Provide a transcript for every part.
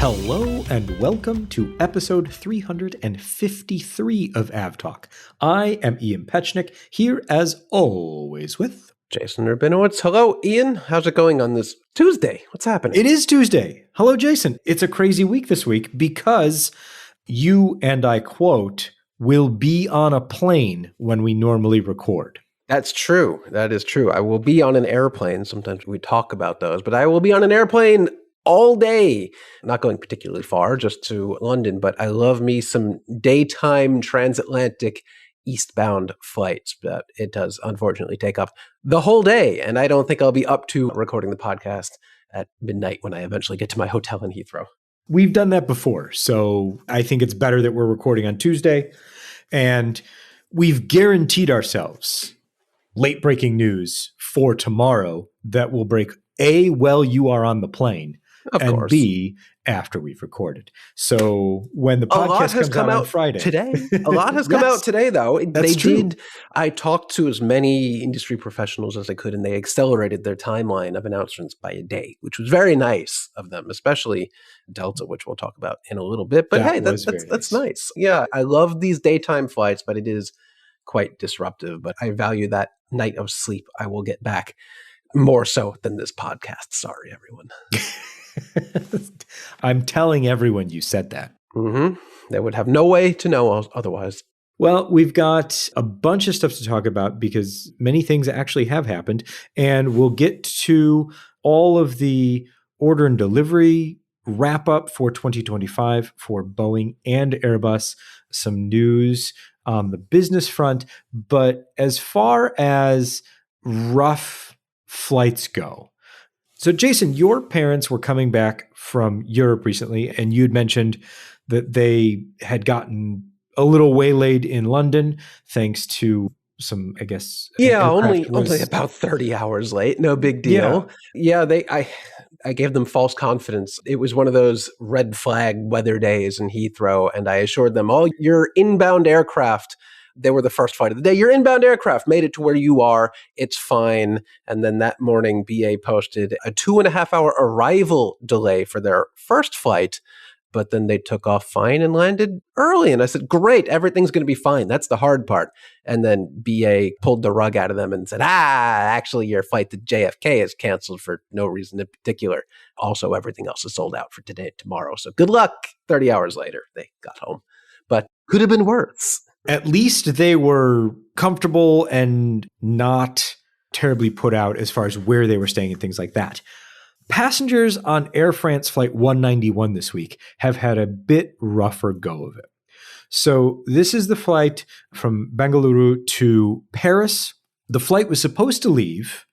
Hello and welcome to episode 353 of AvTalk. I am Ian Petchnick, here as always with Jason Rabinowitz. Hello, Ian. How's it going on this Tuesday? What's happening? It is Tuesday. Hello, Jason. It's a crazy week this week because you, and I quote, will be on a plane when we normally record. That's true. That is true. I will be on an airplane. Sometimes we talk about those, but I will be on an airplane all day. Not going particularly far, just to London, but I love me some daytime transatlantic eastbound flights. But it does unfortunately take up the whole day, and I don't think I'll be up to recording the podcast at midnight when I eventually get to my hotel in Heathrow. We've done that before, so I think it's better that we're recording on Tuesday, and we've guaranteed ourselves late-breaking news for tomorrow that will break A, while you are on the plane, Of and course. B, after we've recorded. So when the podcast comes out on Friday. Today. A lot has come Yes, out today, though. that's true. I talked to as many industry professionals as I could, and they accelerated their timeline of announcements by a day, which was very nice of them, especially Delta, which we'll talk about in a little bit. But That hey, was that's very nice. Yeah, I love these daytime flights, but it is quite disruptive. But I value that night of sleep I will get back more so than this podcast. Sorry, everyone. I'm telling everyone you said that. Mm-hmm. They would have no way to know otherwise. Well, we've got a bunch of stuff to talk about because many things actually have happened, and we'll get to all of the order and delivery wrap up for 2025 for Boeing and Airbus, some news on the business front. But as far as rough flights go, so Jason, your parents were coming back from Europe recently, and you'd mentioned that they had gotten a little waylaid in London thanks to some, I guess. Yeah, only about 30 hours late. No big deal. Yeah, I gave them false confidence. It was one of those red flag weather days in Heathrow, and I assured them, all your inbound aircraft, they were the first flight of the day. Your inbound aircraft made it to where you are. It's fine. And then that morning, BA posted a 2.5-hour arrival delay for their first flight, but then they took off fine and landed early. And I said, great, everything's going to be fine. That's the hard part. And then BA pulled the rug out of them and said, actually, your flight to JFK is canceled for no reason in particular. Also, everything else is sold out for today and tomorrow. So good luck. 30 hours later, they got home. But could have been worse. At least they were comfortable and not terribly put out as far as where they were staying and things like that. Passengers on Air France Flight 191 this week have had a bit rougher go of it. So this is the flight from Bengaluru to Paris. The flight was supposed to leave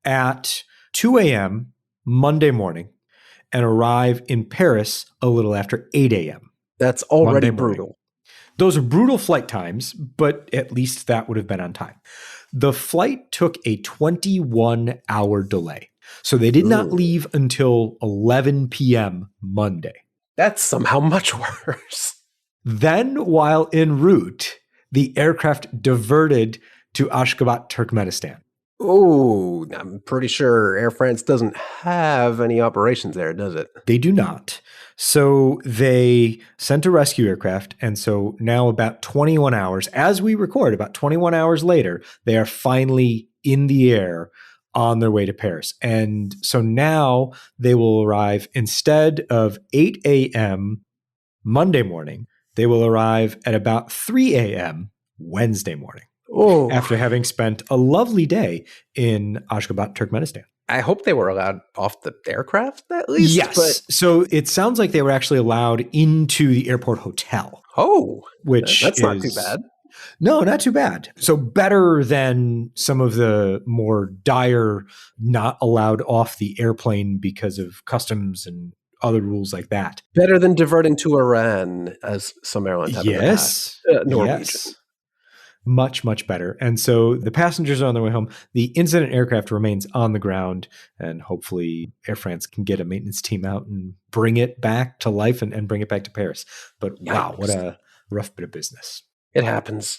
at 2 a.m. Monday morning and arrive in Paris a little after 8 a.m. That's already brutal. Those are brutal flight times, but at least that would have been on time. The flight took a 21-hour delay. So they did not leave until 11 p.m. Monday. That's somehow much worse. Then, while en route, the aircraft diverted to Ashgabat, Turkmenistan. Oh, I'm pretty sure Air France doesn't have any operations there, does it? They do not. So they sent a rescue aircraft. And so now about 21 hours, as we record, about 21 hours later, they are finally in the air on their way to Paris. And so now they will arrive, instead of 8 a.m. Monday morning, they will arrive at about 3 a.m. Wednesday morning. Oh. After having spent a lovely day in Ashgabat, Turkmenistan. I hope they were allowed off the aircraft at least. Yes. But so it sounds like they were actually allowed into the airport hotel. Oh, which that's not too bad. No, not too bad. So better than some of the more dire not allowed off the airplane because of customs and other rules like that. Better than diverting to Iran, as some airlines have in the past. Norwegian. Yes. Much, much better. And so the passengers are on their way home. The incident aircraft remains on the ground, and hopefully Air France can get a maintenance team out and bring it back to life and bring it back to Paris. But wow, what a rough bit of business. It happens.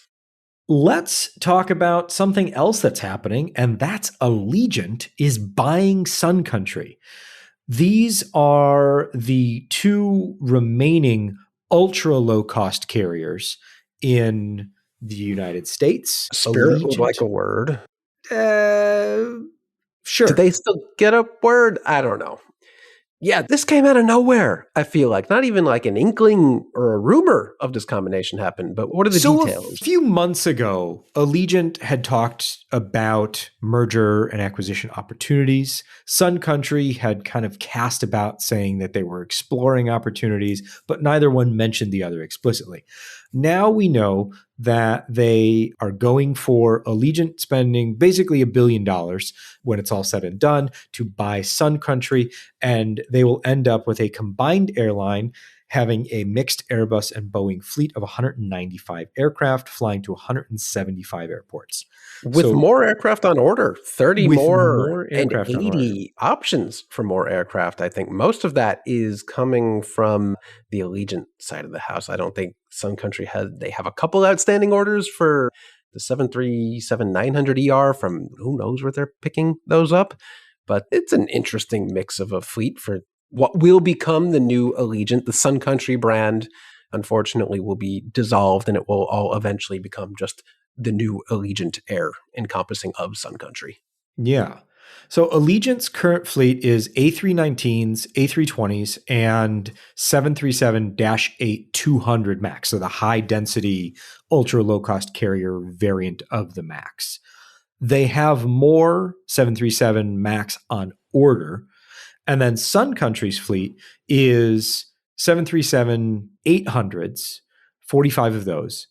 Let's talk about something else that's happening, and that's Allegiant is buying Sun Country. These are the two remaining ultra low cost carriers in the United States. Spirit would Allegiant. like a word. Sure. Do they still get a word? I don't know. Yeah, this came out of nowhere, I feel like. Not even like an inkling or a rumor of this combination happened, but what are the details? A few months ago, Allegiant had talked about merger and acquisition opportunities. Sun Country had kind of cast about saying that they were exploring opportunities, but neither one mentioned the other explicitly. Now we know that they are going for Allegiant spending basically $1 billion when it's all said and done to buy Sun Country, and they will end up with a combined airline having a mixed Airbus and Boeing fleet of 195 aircraft flying to 175 airports. With more aircraft on order, 30 more and aircraft 80 options for more aircraft. I think most of that is coming from the Allegiant side of the house. I don't think Sun Country they have a couple outstanding orders for the 737-900ER from who knows where they're picking those up. But it's an interesting mix of a fleet for what will become the new Allegiant. The Sun Country brand, unfortunately, will be dissolved and it will all eventually become just the new Allegiant Air encompassing of Sun Country. Yeah. So Allegiant's current fleet is A319s, A320s, and 737-8-200 MAX, so the high-density, ultra-low-cost carrier variant of the MAX. They have more 737 MAX on order, and then Sun Country's fleet is 737-800s, 45 of those,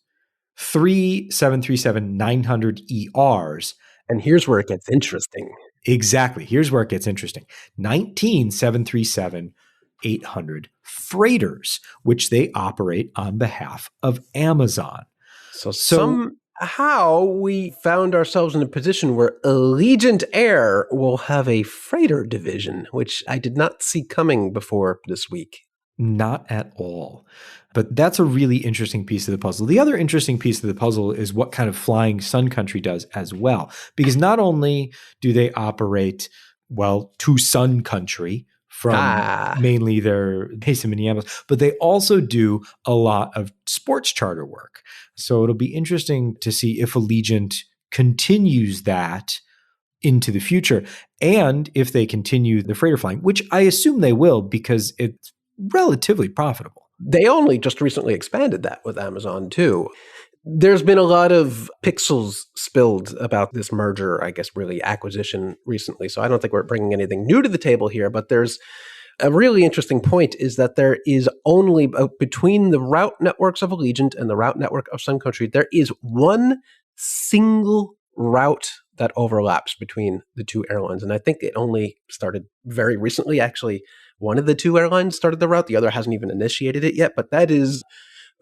3 737-900ERs. And here's where it gets interesting. Exactly. Here's where it gets interesting. 19 737-800 freighters, which they operate on behalf of Amazon. So somehow we found ourselves in a position where Allegiant Air will have a freighter division, which I did not see coming before this week. Not at all. But that's a really interesting piece of the puzzle. The other interesting piece of the puzzle is what kind of flying Sun Country does as well. Because not only do they operate, to Sun Country from mainly their base in Minneapolis, but they also do a lot of sports charter work. So it'll be interesting to see if Allegiant continues that into the future and if they continue the freighter flying, which I assume they will because it's relatively profitable. They only just recently expanded that with Amazon too. There's been a lot of pixels spilled about this merger, I guess really acquisition recently. So I don't think we're bringing anything new to the table here, but there's a really interesting point is that there is only between the route networks of Allegiant and the route network of Sun Country, there is one single route that overlaps between the two airlines. And I think it only started very recently. Actually, one of the two airlines started the route. The other hasn't even initiated it yet. But that is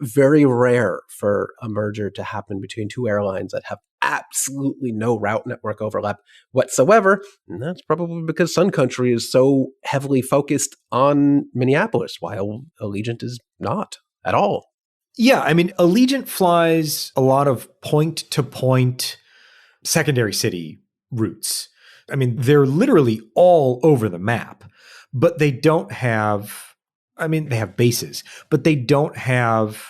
very rare for a merger to happen between two airlines that have absolutely no route network overlap whatsoever. And that's probably because Sun Country is so heavily focused on Minneapolis, while Allegiant is not at all. Yeah, I mean, Allegiant flies a lot of point-to-point secondary city routes. I mean, they're literally all over the map, but they don't have, they have bases, but they don't have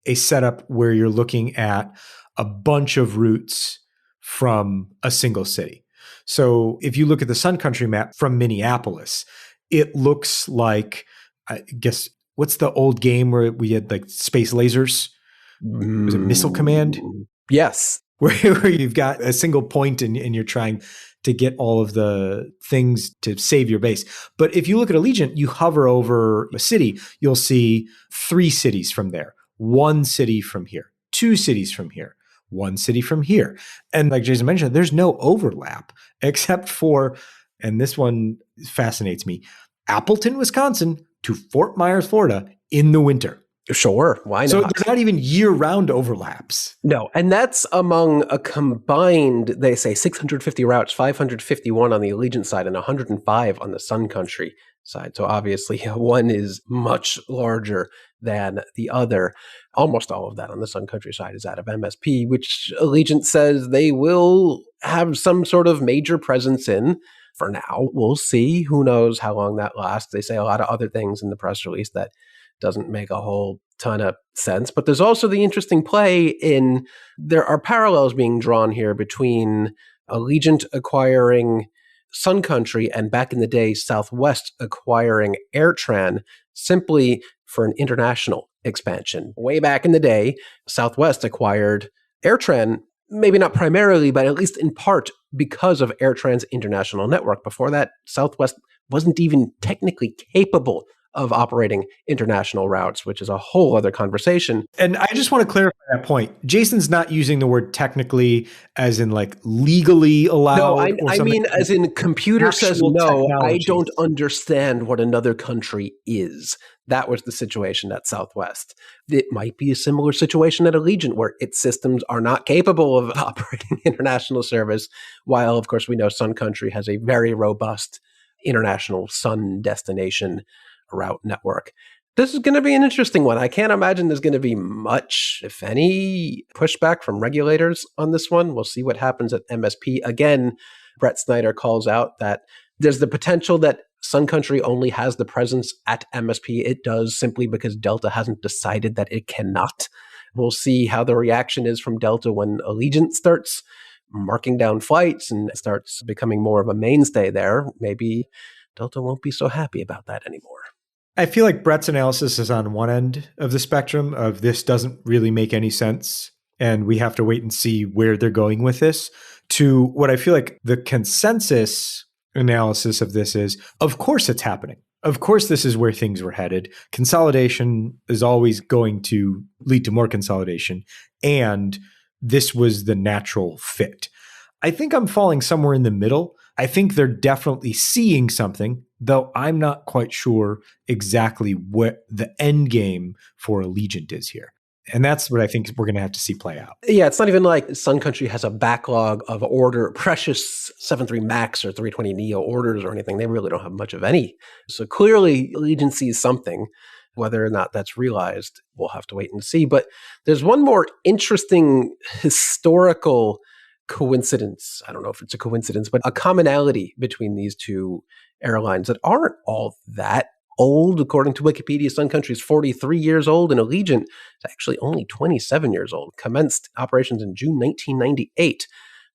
a setup where you're looking at a bunch of routes from a single city. So if you look at the Sun Country map from Minneapolis, it looks like, I guess, what's the old game where we had like space lasers? Was it Missile Command? Yes. Where you've got a single point and you're trying to get all of the things to save your base. But if you look at Allegiant, you hover over a city, you'll see 3 cities from there, 1 city from here, 2 cities from here, 1 city from here. And like Jason mentioned, there's no overlap except for, and this one fascinates me, Appleton, Wisconsin to Fort Myers, Florida in the winter. Sure, why not? So they're not even year-round overlaps. No, and that's among a combined, they say, 650 routes, 551 on the Allegiant side and 105 on the Sun Country side. So obviously one is much larger than the other. Almost all of that on the Sun Country side is out of MSP, which Allegiant says they will have some sort of major presence in. for now. We'll see. Who knows how long that lasts? They say a lot of other things in the press release that doesn't make a whole ton of sense. But there's also the interesting play in there are parallels being drawn here between Allegiant acquiring Sun Country and back in the day, Southwest acquiring AirTran simply for an international expansion. Way back in the day, Southwest acquired AirTran, maybe not primarily, but at least in part because of AirTran's international network. Before that, Southwest wasn't even technically capable of operating international routes, which is a whole other conversation. And I just want to clarify that point. Jason's not using the word technically as in like legally allowed. No, I mean as in computer says no, I don't understand what another country is. That was the situation at Southwest. It might be a similar situation at Allegiant where its systems are not capable of operating international service, while of course we know Sun Country has a very robust international sun destination route network. This is going to be an interesting one. I can't imagine there's going to be much, if any, pushback from regulators on this one. We'll see what happens at MSP. Again, Brett Snyder calls out that there's the potential that Sun Country only has the presence at MSP. It does simply because Delta hasn't decided that it cannot. We'll see how the reaction is from Delta when Allegiant starts marking down flights and starts becoming more of a mainstay there. Maybe Delta won't be so happy about that anymore. I feel like Brett's analysis is on one end of the spectrum of this doesn't really make any sense and we have to wait and see where they're going with this, to what I feel like the consensus analysis of this is, of course it's happening. Of course this is where things were headed. Consolidation is always going to lead to more consolidation, and this was the natural fit. I think I'm falling somewhere in the middle. I think they're definitely seeing something, though I'm not quite sure exactly what the end game for Allegiant is here. And that's what I think we're going to have to see play out. Yeah, it's not even like Sun Country has a backlog of precious 7.3 MAX or 320 Neo orders or anything. They really don't have much of any. So clearly Allegiant sees something. Whether or not that's realized, we'll have to wait and see. But there's one more interesting historical coincidence. I don't know if it's a coincidence, but a commonality between these two airlines that aren't all that old. According to Wikipedia, Sun Country is 43 years old and Allegiant is actually only 27 years old. Commenced operations in June 1998.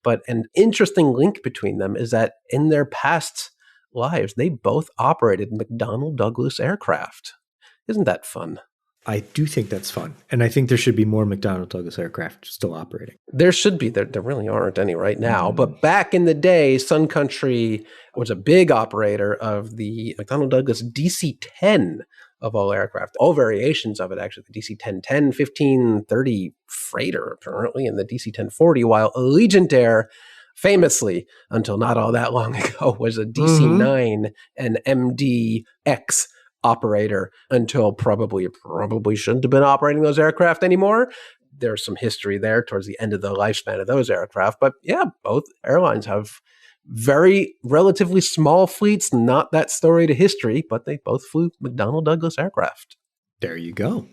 But an interesting link between them is that in their past lives, they both operated McDonnell Douglas aircraft. Isn't that fun? I do think that's fun. And I think there should be more McDonnell Douglas aircraft still operating. There should be. There really aren't any right now. But back in the day, Sun Country was a big operator of the McDonnell Douglas DC-10 of all aircraft. All variations of it, actually. The DC-10-10, 15, 30 freighter, apparently, and the DC-10-40, while Allegiant Air, famously, until not all that long ago, was a DC-9 and MD-X operator until probably shouldn't have been operating those aircraft anymore. There's some history there towards the end of the lifespan of those aircraft. But yeah, both airlines have very relatively small fleets, not that storied a history, but they both flew McDonnell Douglas aircraft. There you go.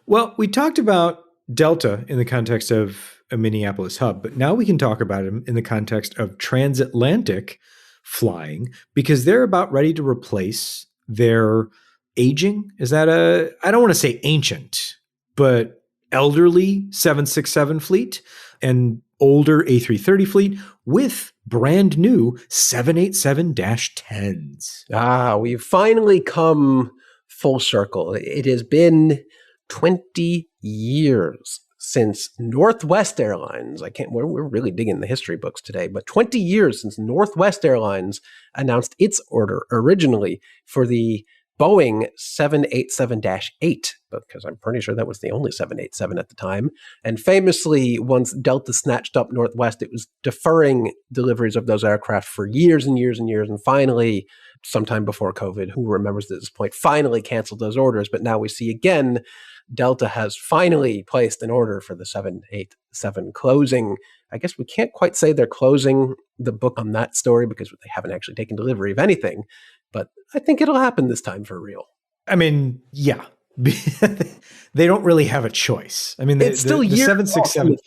Well, we talked about Delta in the context of a Minneapolis hub, but now we can talk about them in the context of transatlantic flying, because they're about ready to replace their aging. I don't want to say ancient, but elderly 767 fleet and older A330 fleet with brand new 787-10s. We've finally come full circle. It has been 20 years since Northwest Airlines, we're really digging the history books today, but 20 years since Northwest Airlines announced its order originally for the Boeing 787-8, because I'm pretty sure that was the only 787 at the time. And famously, once Delta snatched up Northwest, it was deferring deliveries of those aircraft for years and years and years. And finally, sometime before COVID, who remembers at this point, finally canceled those orders. But now we see again, Delta has finally placed an order for the 787 closing. I guess we can't quite say they're closing the book on that story because they haven't actually taken delivery of anything. But I think it'll happen this time for real. I mean, yeah. They don't really have a choice. I mean, It's still the years 767.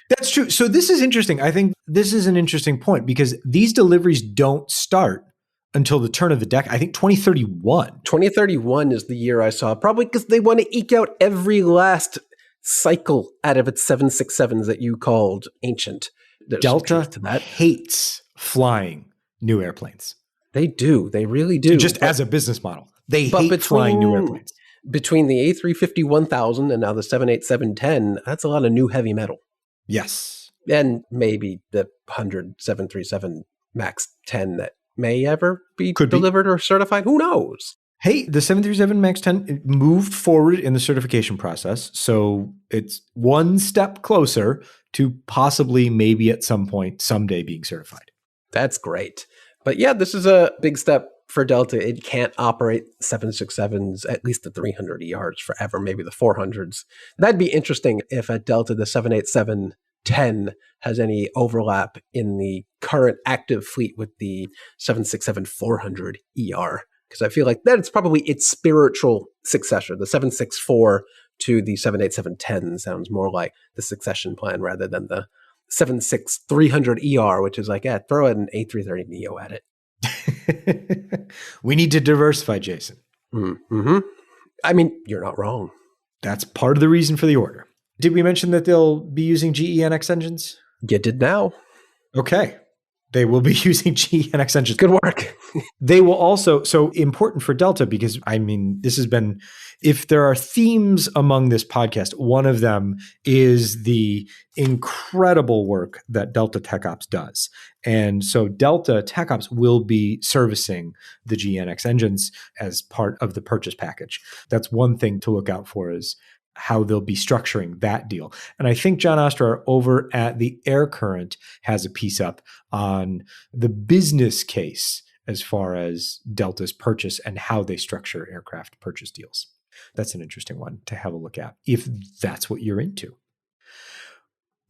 That's true. So this is interesting. I think this is an interesting point because these deliveries don't start until the turn of the decade. I think 2031. 2031 is the year I saw, probably because they want to eke out every last cycle out of its 767s that you called ancient. There's Delta to that. hates flying new airplanes. They do. They really do. Just as a business model. They hate flying new airplanes. Between the A350-1000 and now the 787-10, that's a lot of new heavy metal. Yes. And maybe the 100 737 MAX 10 that may ever be delivered or certified. Who knows? Hey, the 737 MAX 10 moved forward in the certification process. So it's one step closer to possibly, maybe at some point, someday being certified. That's great. But yeah, this is a big step for Delta. It can't operate 767s, at least the 300 ERs forever, maybe the 400s. That'd be interesting if at Delta, the 787-10 has any overlap in the current active fleet with the 767-400 ER. Because I feel like that's probably its spiritual successor. The 764 to the 787-10 sounds more like the succession plan rather than the 76300 ER, which is like, yeah, throw an A330neo at it. We need to diversify, Jason. Mm-hmm. I mean, you're not wrong. That's part of the reason for the order. Did we mention that they'll be using GEnx engines? You did now. Okay. They will be using GEnx engines. Good work. They will also, so important for Delta because, I mean, this has been, if there are themes among this podcast, one of them is the incredible work that Delta TechOps does. And so Delta TechOps will be servicing the GEnx engines as part of the purchase package. That's one thing to look out for is how they'll be structuring that deal. And I think John Ostrar over at the Air Current has a piece up on the business case as far as Delta's purchase and how they structure aircraft purchase deals. That's an interesting one to have a look at if that's what you're into.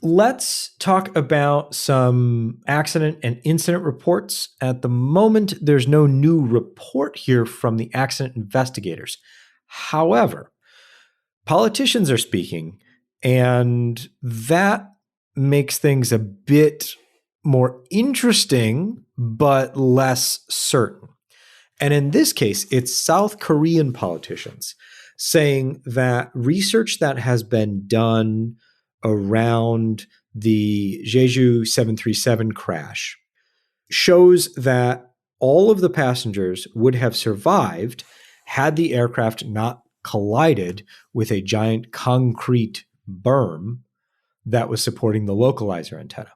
Let's talk about some accident and incident reports. At the moment, there's no new report here from the accident investigators. However, politicians are speaking, and that makes things a bit more interesting, but less certain. And in this case, it's South Korean politicians saying that research that has been done around the Jeju 737 crash shows that all of the passengers would have survived had the aircraft not collided with a giant concrete berm that was supporting the localizer antenna.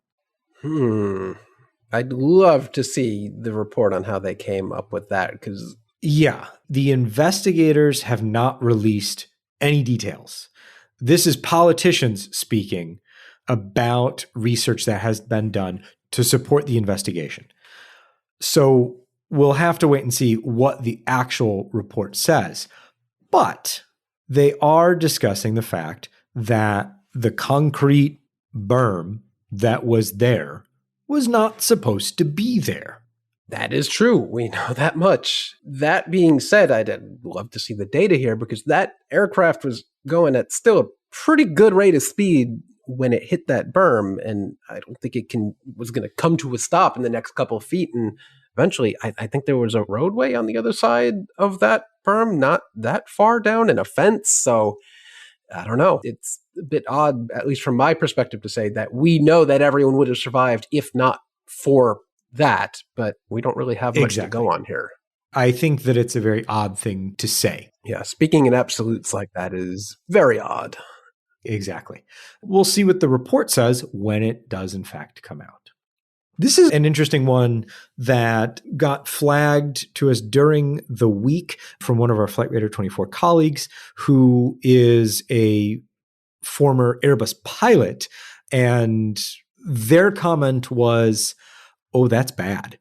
I'd love to see the report on how they came up with that because... Yeah, the investigators have not released any details. This is politicians speaking about research that has been done to support the investigation. So we'll have to wait and see what the actual report says. But they are discussing the fact that the concrete berm that was there was not supposed to be there. That is true. We know that much. That being said, I'd love to see the data here because that aircraft was going at still a pretty good rate of speed when it hit that berm, and I don't think it was going to come to a stop in the next couple of feet. And eventually, I think there was a roadway on the other side of that berm, not that far down, and a fence. So I don't know. It's a bit odd, at least from my perspective, to say that we know that everyone would have survived if not for that, but we don't really have much to go on here. I think that it's a very odd thing to say. Yeah, speaking in absolutes like that is very odd. Exactly. We'll see what the report says when it does in fact come out. This is an interesting one that got flagged to us during the week from one of our Flight Radar 24 colleagues who is a former Airbus pilot. And their comment was, oh, that's bad.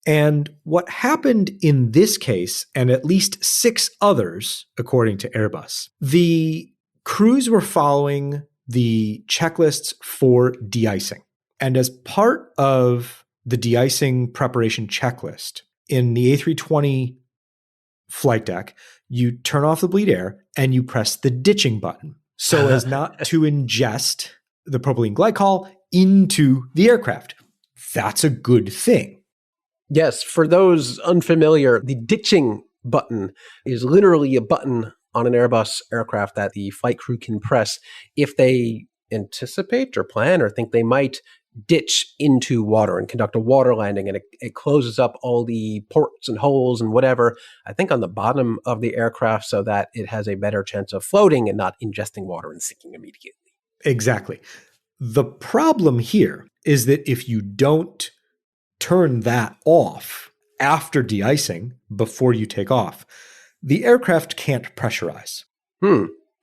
And what happened in this case, and at least 6 others, according to Airbus, the crews were following the checklists for de-icing. And as part of the de-icing preparation checklist in the A320 flight deck, you turn off the bleed air and you press the ditching button so as not to ingest the propylene glycol into the aircraft. That's a good thing. Yes, for those unfamiliar, the ditching button is literally a button on an Airbus aircraft that the flight crew can press if they anticipate or plan or think they might ditch into water and conduct a water landing, and it closes up all the ports and holes and whatever, I think on the bottom of the aircraft, so that it has a better chance of floating and not ingesting water and sinking immediately. Exactly. The problem here is that if you don't turn that off after de-icing before you take off, the aircraft can't pressurize.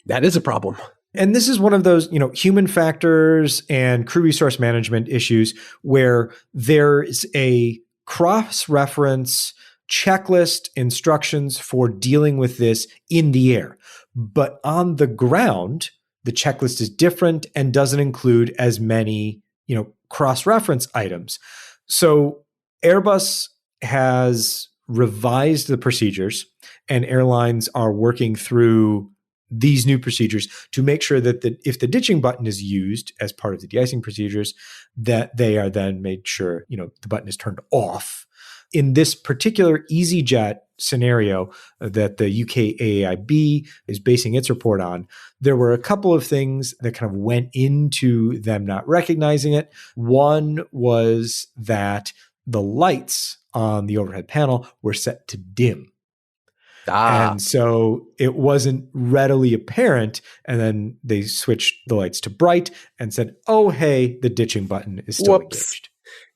That is a problem. And this is one of those, human factors and crew resource management issues where there's a cross-reference checklist instructions for dealing with this in the air. But on the ground, the checklist is different and doesn't include as many, cross-reference items. So Airbus has revised the procedures, and airlines are working through these new procedures to make sure that if the ditching button is used as part of the de-icing procedures, that they are then made sure, the button is turned off. In this particular EasyJet scenario that the UK AAIB is basing its report on, there were a couple of things that kind of went into them not recognizing it. One was that the lights on the overhead panel were set to dim. And so it wasn't readily apparent. And then they switched the lights to bright and said, oh, hey, the ditching button is still engaged.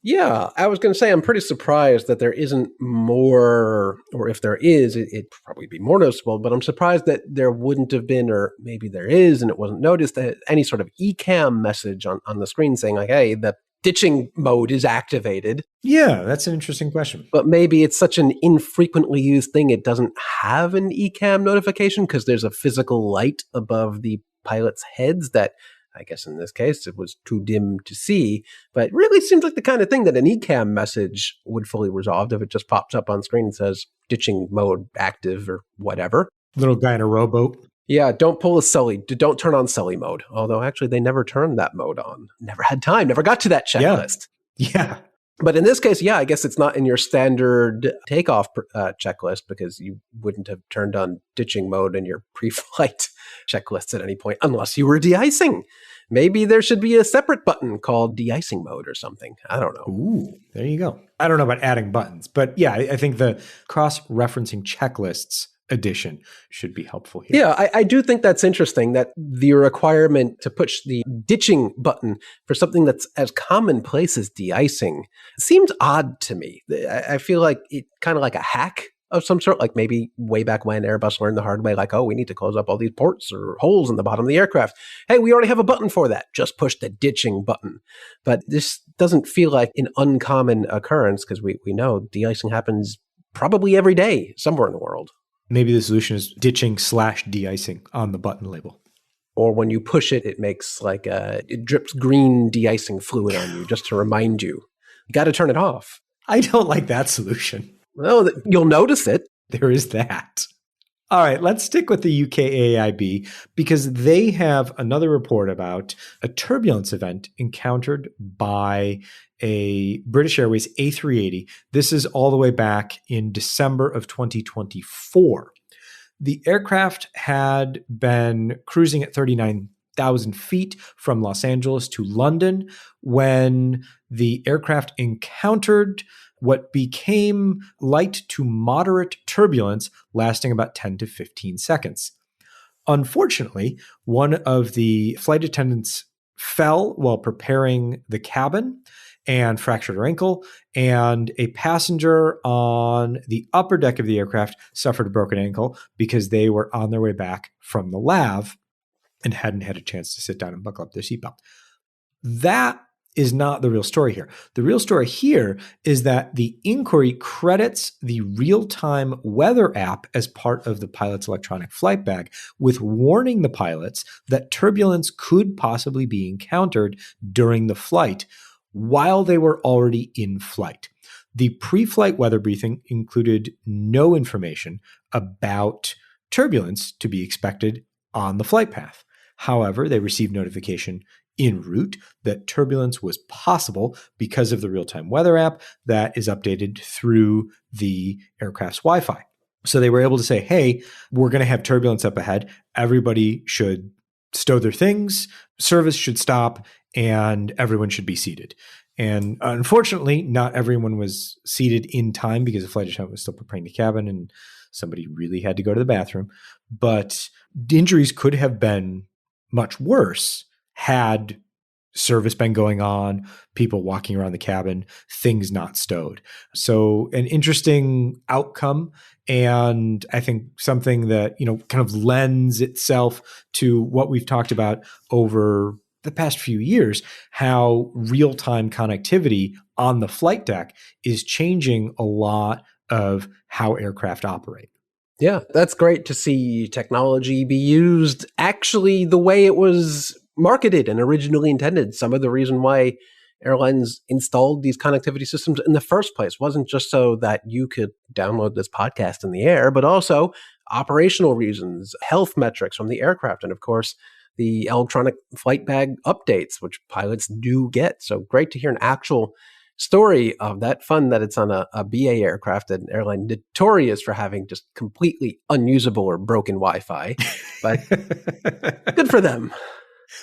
Yeah, I was going to say, I'm pretty surprised that there isn't more, or if there is, it'd probably be more noticeable, but I'm surprised that there wouldn't have been, or maybe there is and it wasn't noticed, that any sort of ECAM message on the screen saying like, hey, the ditching mode is activated. Yeah, that's an interesting question. But maybe it's such an infrequently used thing, it doesn't have an ECAM notification because there's a physical light above the pilot's heads that, I guess in this case, it was too dim to see. But it really seems like the kind of thing that an ECAM message would fully resolve if it just pops up on screen and says ditching mode active or whatever. Little guy in a rowboat. Yeah, don't pull a Sully. Don't turn on Sully mode. Although actually they never turned that mode on. Never had time. Never got to that checklist. Yeah. But in this case, yeah, I guess it's not in your standard takeoff checklist because you wouldn't have turned on ditching mode in your pre-flight checklists at any point unless you were de-icing. Maybe there should be a separate button called de-icing mode or something. I don't know. Ooh, there you go. I don't know about adding buttons, but yeah, I think the cross-referencing checklists addition should be helpful here. Yeah, I do think that's interesting that the requirement to push the ditching button for something that's as commonplace as de-icing seems odd to me. I feel like it kind of like a hack of some sort, like maybe way back when Airbus learned the hard way, like, oh, we need to close up all these ports or holes in the bottom of the aircraft. Hey, we already have a button for that. Just push the ditching button. But this doesn't feel like an uncommon occurrence because we know de-icing happens probably every day somewhere in the world. Maybe the solution is ditching/de-icing on the button label. Or when you push it, it makes like it drips green de-icing fluid on you just to remind you. You got to turn it off. I don't like that solution. Well, you'll notice it. There is that. All right, let's stick with the UK AIB because they have another report about a turbulence event encountered by a British Airways A380. This is all the way back in December of 2024. The aircraft had been cruising at 39,000 feet from Los Angeles to London when the aircraft encountered what became light to moderate turbulence lasting about 10 to 15 seconds. Unfortunately, one of the flight attendants fell while preparing the cabin and fractured her ankle, and a passenger on the upper deck of the aircraft suffered a broken ankle because they were on their way back from the LAV and hadn't had a chance to sit down and buckle up their seatbelt. That is not the real story here. The real story here is that the inquiry credits the real-time weather app as part of the pilot's electronic flight bag with warning the pilots that turbulence could possibly be encountered during the flight while they were already in flight. The pre-flight weather briefing included no information about turbulence to be expected on the flight path. However, they received notification en route that turbulence was possible because of the real-time weather app that is updated through the aircraft's Wi-Fi. So they were able to say, hey, we're going to have turbulence up ahead. Everybody should stow their things, service should stop, and everyone should be seated. And unfortunately, not everyone was seated in time because the flight attendant was still preparing the cabin and somebody really had to go to the bathroom. But injuries could have been much worse had service been going on, people walking around the cabin, things not stowed. So an interesting outcome, and I think something that, kind of lends itself to what we've talked about over the past few years, how real-time connectivity on the flight deck is changing a lot of how aircraft operate. Yeah, that's great to see technology be used actually the way it was marketed and originally intended. Some of the reason why airlines installed these connectivity systems in the first place wasn't just so that you could download this podcast in the air, but also operational reasons, health metrics from the aircraft, and of course, the electronic flight bag updates, which pilots do get. So great to hear an actual story of that. Fun that it's on a BA aircraft, an airline notorious for having just completely unusable or broken Wi-Fi. But good for them.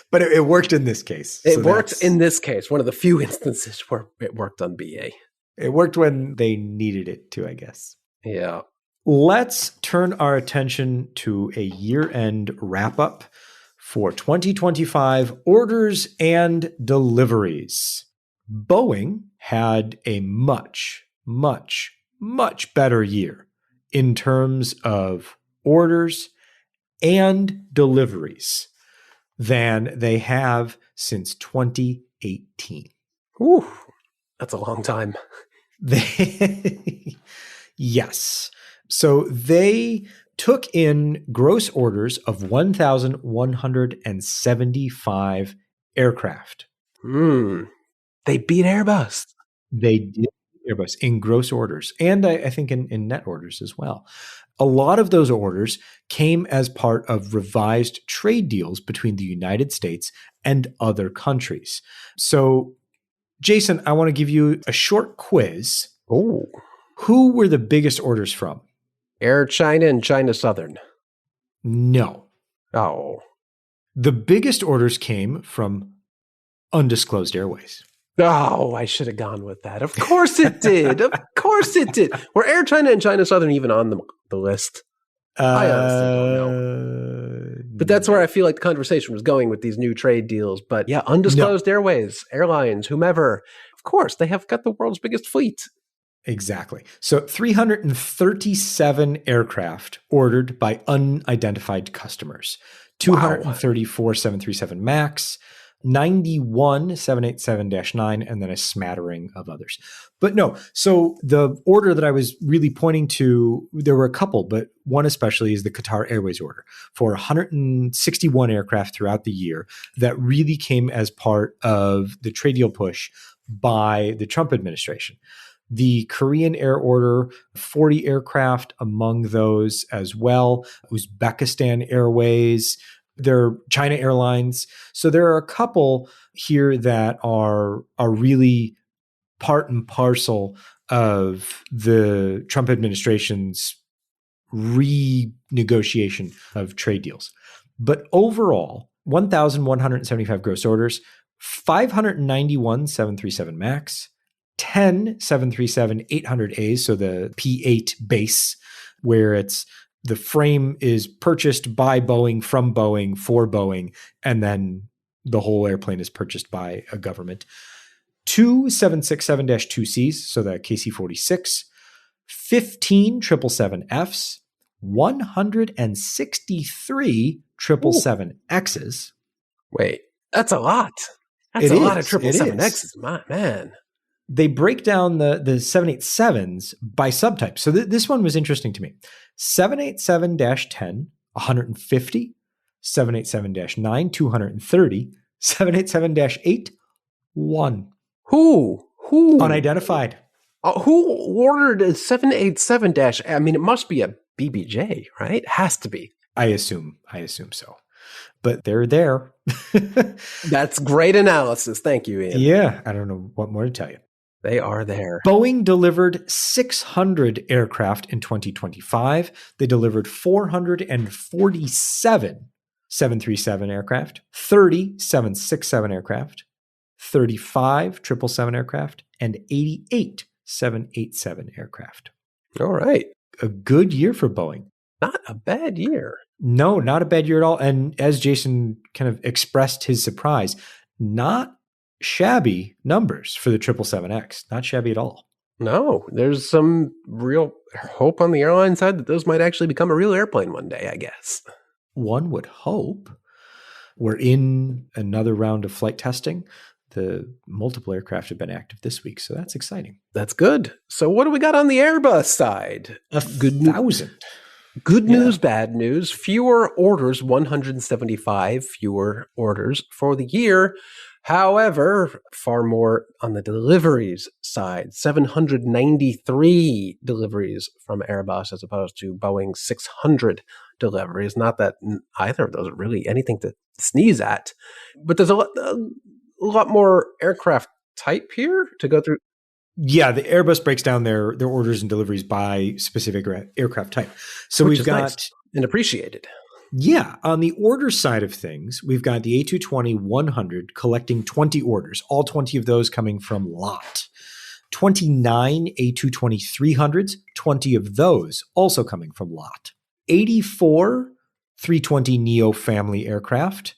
But it worked in this case. It worked in this case. One of the few instances where it worked on BA. It worked when they needed it to, I guess. Yeah. Let's turn our attention to a year-end wrap-up for 2025 orders and deliveries. Boeing had a much, much, much better year in terms of orders and deliveries than they have since 2018. Ooh, that's a long time. Yes. So they took in gross orders of 1,175 aircraft. They beat Airbus. They did Airbus in gross orders, and I think in net orders as well. A lot of those orders came as part of revised trade deals between the United States and other countries. So, Jason, I want to give you a short quiz. Oh. Who were the biggest orders from? Air China and China Southern. No. Oh. The biggest orders came from undisclosed airways. Oh, I should have gone with that. Of course it did. Of course it did. Were Air China and China Southern even on the list? I honestly don't know. But that's where I feel like the conversation was going with these new trade deals. But yeah, undisclosed airways, airlines, whomever, of course, they have got the world's biggest fleet. Exactly. So 337 aircraft ordered by unidentified customers, 234 737 MAX, 91 787-9, and then a smattering of others. But no, so the order that I was really pointing to, there were a couple, but one especially is the Qatar Airways order for 161 aircraft throughout the year that really came as part of the trade deal push by the Trump administration. The Korean Air order, 40 aircraft among those as well. Uzbekistan Airways, they're China Airlines. So there are a couple here that are really part and parcel of the Trump administration's renegotiation of trade deals. But overall, 1,175 gross orders, 591 737 MAX, 10 737-800As, so the P8 base, where it's the frame is purchased by Boeing from Boeing for Boeing, and then the whole airplane is purchased by a government. 2 767-2Cs, so the KC-46, 15 777Fs, 163 777Xs. Wait, that's a lot. That's a lot of 777Xs, my man. They break down the 787s by subtype. So this one was interesting to me. 787-10, 150, 787-9, 230, 787-8, 1. Who? Unidentified. Who ordered a 787 dash? I mean, it must be a BBJ, right? Has to be. I assume so. But they're there. That's great analysis. Thank you, Ian. Yeah, I don't know what more to tell you. They are there. Boeing delivered 600 aircraft in 2025. They delivered 447 737 aircraft, 30 767 aircraft, 35 777 aircraft, and 88 787 aircraft. All right. A good year for Boeing. Not a bad year. No, not a bad year at all. And as Jason kind of expressed his surprise, not shabby numbers for the 777X. Not shabby at all. No, there's some real hope on the airline side that those might actually become a real airplane one day, I guess. One would hope. We're in another round of flight testing. The multiple aircraft have been active this week, so that's exciting. That's good. So what do we got on the Airbus side? 1,000. Good news, bad news. Fewer orders, 175 fewer orders for the year. However, far more on the deliveries side, 793 deliveries from Airbus as opposed to Boeing's 600 deliveries. Not that either of those are really anything to sneeze at, but there's a lot more aircraft type here to go through. Yeah, the Airbus breaks down their orders and deliveries by specific aircraft type. So Which we've got nice and appreciated. Yeah, on the order side of things, we've got the A220-100 collecting 20 orders, all 20 of those coming from LOT. 29 A220-300s, 20 of those also coming from LOT. 84 320neo family aircraft,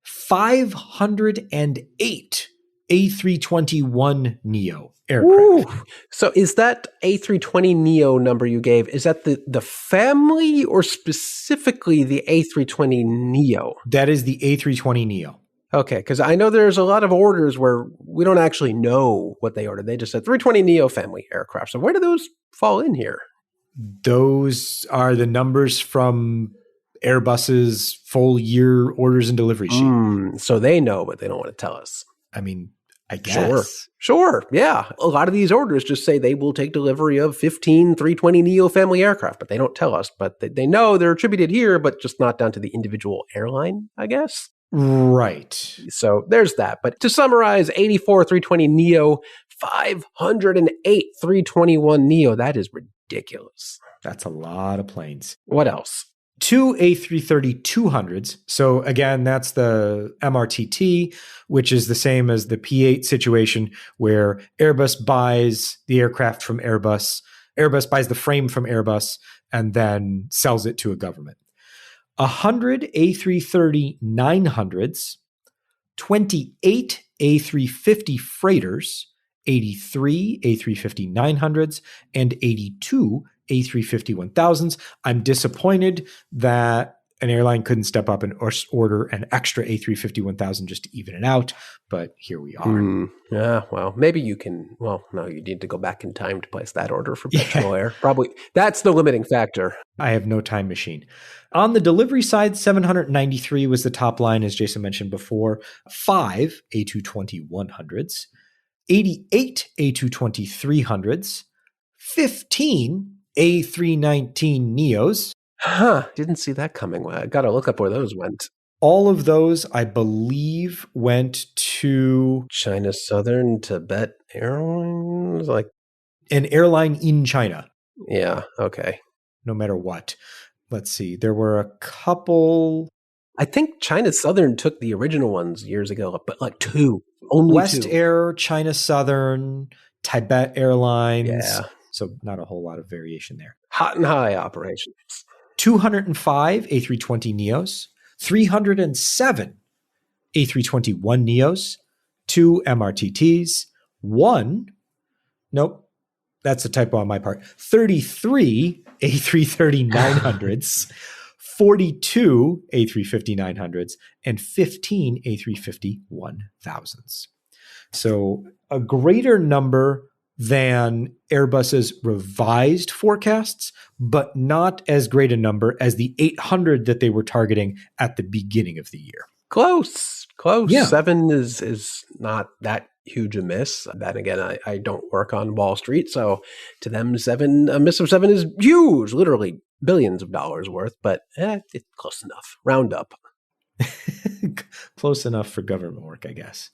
508 A321neo aircraft. Ooh. So is that A320neo number you gave, is that the family or specifically the A320neo? That is the A320neo. Okay, because I know there's a lot of orders where we don't actually know what they ordered. They just said 320neo family aircraft. So where do those fall in here? Those are the numbers from Airbus's full year orders and delivery sheet. So they know, but they don't want to tell us. I mean, I guess. Sure. Yeah. A lot of these orders just say they will take delivery of 15 320neo family aircraft, but they don't tell us. But they know they're attributed here, but just not down to the individual airline, I guess. Right. So there's that. But to summarize, 84 320neo, 508 321neo. That is ridiculous. That's a lot of planes. What else? 2 A330-200s. So again, that's the MRTT, which is the same as the P8 situation where Airbus buys the aircraft from Airbus. Airbus buys the frame from Airbus and then sells it to a government. 100 A330-900s, 28 A350 freighters, 83 A350-900s, and 82 A350-1000s. I'm disappointed that an airline couldn't step up and order an extra A350-1000 just to even it out, but here we are. Yeah, well, maybe you can. Well, no, you need to go back in time to place that order for Petro Air. Probably that's the limiting factor. I have no time machine. On the delivery side, 793 was the top line, as Jason mentioned before. 5 A220-100s, 88 A220-300s, 15 A319neos. Didn't see that coming. I got to look up where those went. All of those, I believe, went to China Southern Tibet Airlines, like an airline in China. Yeah, okay. No matter what. Let's see. There were a couple. I think China Southern took the original ones years ago, but like two. Only West two. Air, China Southern, Tibet Airlines. Yeah. So not a whole lot of variation there. Hot and high operations. 205 A320neos, 307 A321neos, 2 MRTTs, 33 A330-900s, 42 A350-900s, and 15 A350-1000s. So a greater number than Airbus's revised forecasts, but not as great a number as the 800 that they were targeting at the beginning of the year. Close. Yeah. 7 is not that huge a miss. Then again, I don't work on Wall Street, so to them, a miss of 7 is huge, literally billions of dollars worth, but it's close enough. Round up. Close enough for government work, I guess.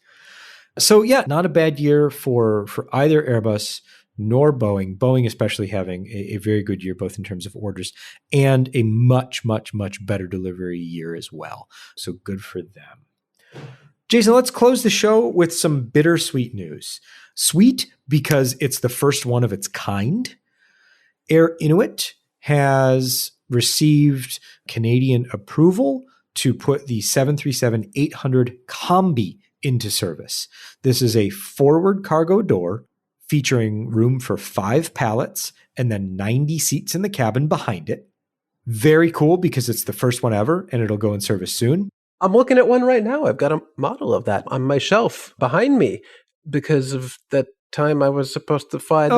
So yeah, not a bad year for either Airbus nor Boeing. Boeing especially having a very good year, both in terms of orders and a much, much, much better delivery year as well. So good for them. Jason, let's close the show with some bittersweet news. Sweet because it's the first one of its kind. Air Inuit has received Canadian approval to put the 737-800 Combi into service. This is a forward cargo door featuring room for 5 pallets and then 90 seats in the cabin behind it. Very cool because it's the first one ever and it'll go in service soon. I'm looking at one right now. I've got a model of that on my shelf behind me because of that time I was supposed to fly the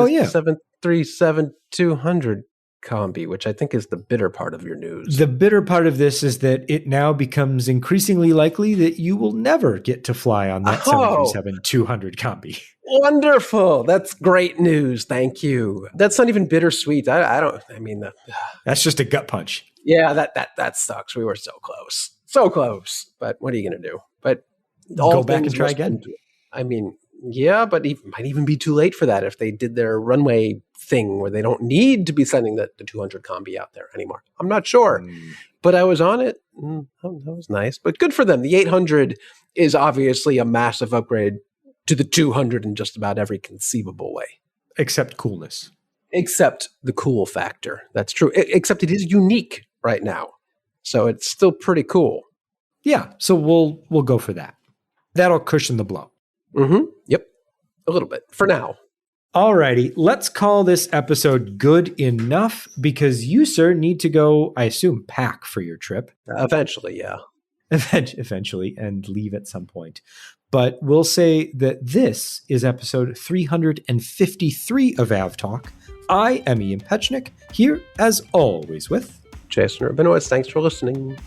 737-200 Combi, which I think is the bitter part of your news. The bitter part of this is that it now becomes increasingly likely that you will never get to fly on that 737-200 Combi. Wonderful. That's great news. Thank you. That's not even bittersweet. That's just a gut punch. Yeah, that sucks. We were so close. So close. But what are you going to do? But go back and try again. Yeah, but it might even be too late for that if they did their runway thing where they don't need to be sending the 200 Combi out there anymore. I'm not sure. But I was on it. That was nice. But good for them. The 800 is obviously a massive upgrade to the 200 in just about every conceivable way. Except coolness. Except the cool factor. That's true. Except it is unique right now. So it's still pretty cool. Yeah. So we'll go for that. That'll cushion the blow. Mm-hmm. Yep. A little bit for now. All righty. Let's call this episode good enough because you, sir, need to go, I assume, pack for your trip. Eventually, yeah. Eventually, and leave at some point. But we'll say that this is episode 353 of AvTalk. I am Ian Petchnick, here as always with Jason Rabinowitz. Thanks for listening.